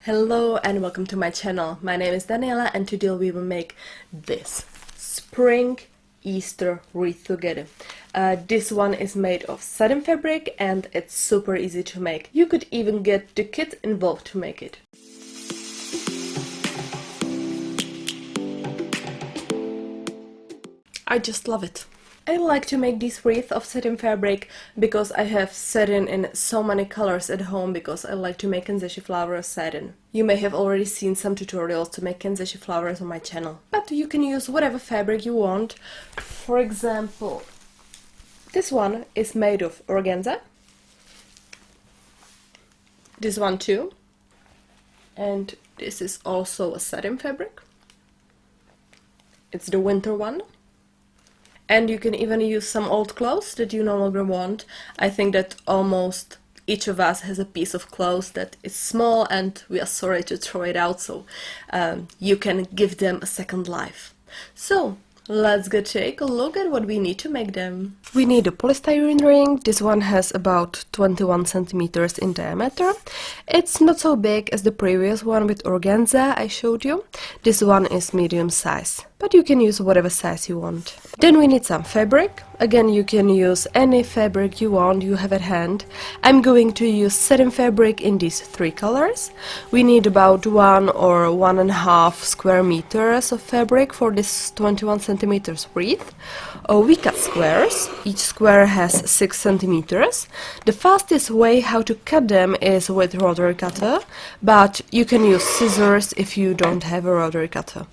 Hello and welcome to my channel. My name is Daniela and today we will make this spring Easter wreath together. This one is made of satin fabric and it's super easy to make. You could even get the kit involved to make it. I just love it. I like to make this wreath of satin fabric because I have satin in so many colors at home because I like to make kanzeshi flowers satin. You may have already seen some tutorials to make kanzeshi flowers on my channel, but you can use whatever fabric you want. For example, this one is made of organza, this one too, and this is also a satin fabric. It's the winter one. And you can even use some old clothes that you no longer want. I think that almost each of us has a piece of clothes that is small and we are sorry to throw it out, so you can give them a second life. So let's go take a look at what we need to make them. We need a polystyrene ring. This one has about 21 centimeters in diameter. It's not so big as the previous one with organza I showed you. This one is medium size, but you can use whatever size you want. Then we need some fabric. Again, you can use any fabric you want, you have at hand. I'm going to use satin fabric in these three colors. We need about 1 or 1.5 square meters of fabric for this 21 centimeters wreath. We cut squares. Each square has 6 centimeters. The fastest way how to cut them is with rotary cutter, but you can use scissors if you don't have a rotary cutter.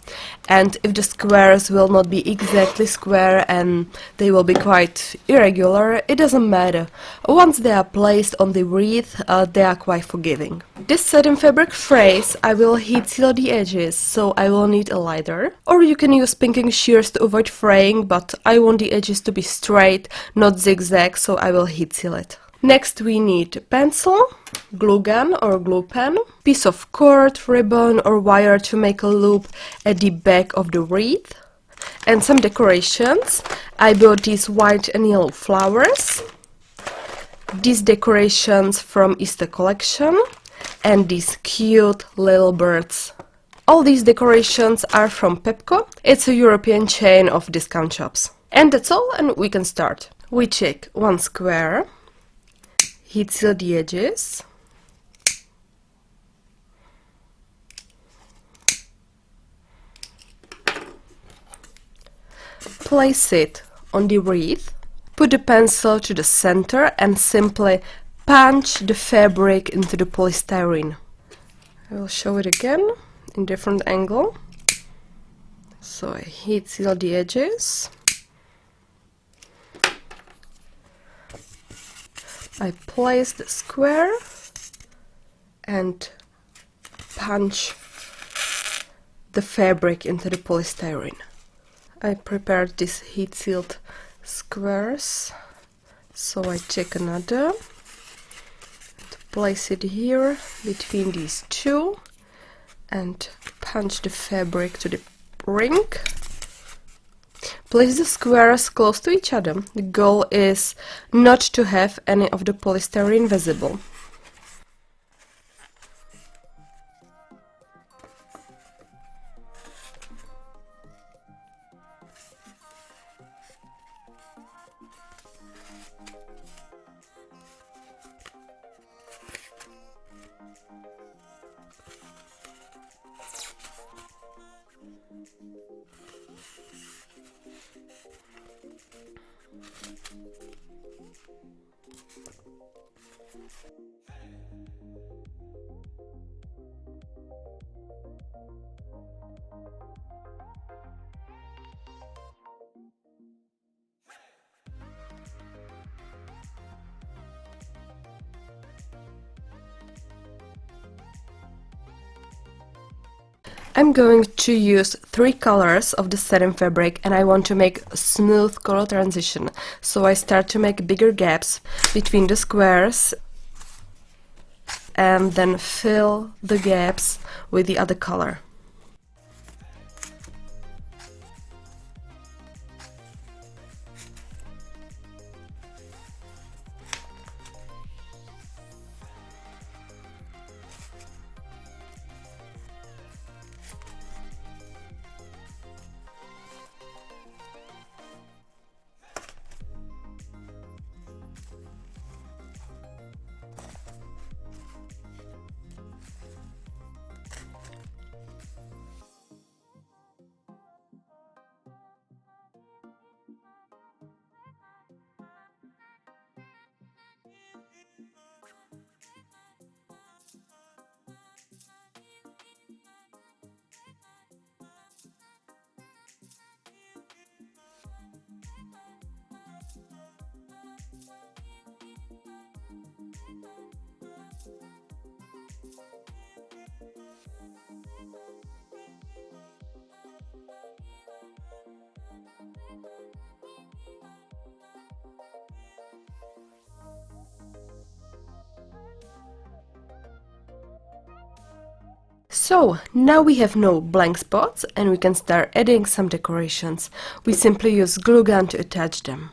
And if the squares will not be exactly square and they will be quite irregular, it doesn't matter. Once they are placed on the wreath, they are quite forgiving. This satin fabric phrase, I will heat seal the edges, so I will need a lighter. Or you can use pinking shears to avoid fraying, but I want the edges to be straight, not zigzag, so I will heat seal it. Next we need pencil, glue gun or glue pen, piece of cord, ribbon or wire to make a loop at the back of the wreath, and some decorations. I bought these white and yellow flowers, these decorations from Easter collection, and these cute little birds. All these decorations are from Pepco. It's a European chain of discount shops. And that's all, and we can start. We take one square, heat seal the edges, place it on the wreath, put the pencil to the center and simply punch the fabric into the polystyrene. I will show it again in different angle. So I heat seal the edges. I place the square and punch the fabric into the polystyrene. I prepared these heat-sealed squares, so I take another and place it here between these two and punch the fabric to the ring. Place the squares close to each other. The goal is not to have any of the polystyrene visible. I'm going to use 3 colors of the satin fabric and I want to make a smooth color transition. So I start to make bigger gaps between the squares and then fill the gaps with the other color. So, now we have no blank spots and we can start adding some decorations. We simply use glue gun to attach them.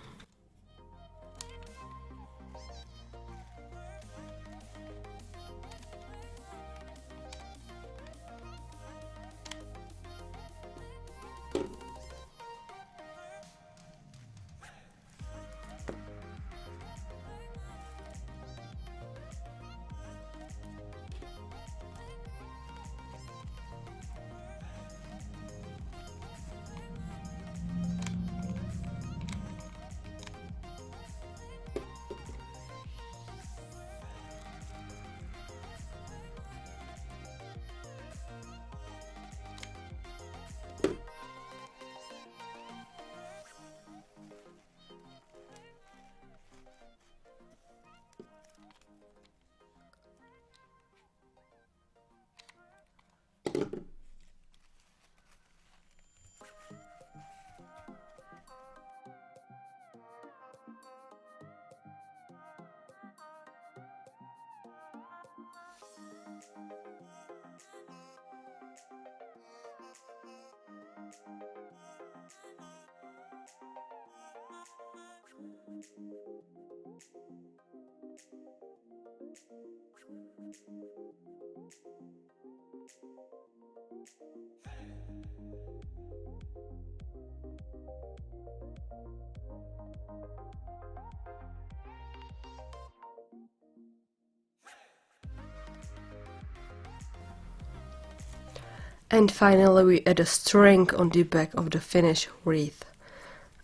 And finally we add a string on the back of the finished wreath.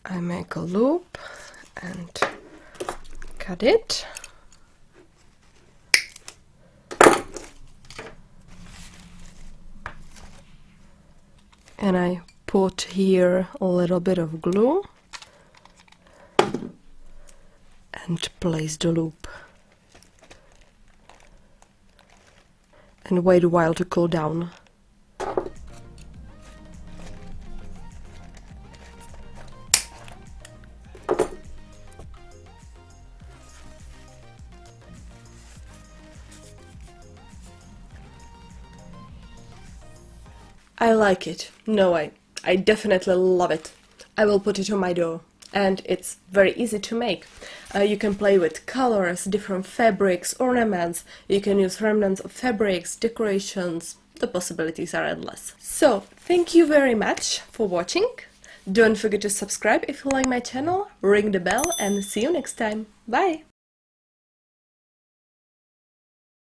I make a loop and cut it. And I put here a little bit of glue and place the loop. And wait a while to cool down. I like it. No, I definitely love it. I will put it on my door. And it's very easy to make. You can play with colors, different fabrics, ornaments. You can use remnants of fabrics, decorations. The possibilities are endless. So, thank you very much for watching. Don't forget to subscribe if you like my channel, ring the bell, and see you next time. Bye!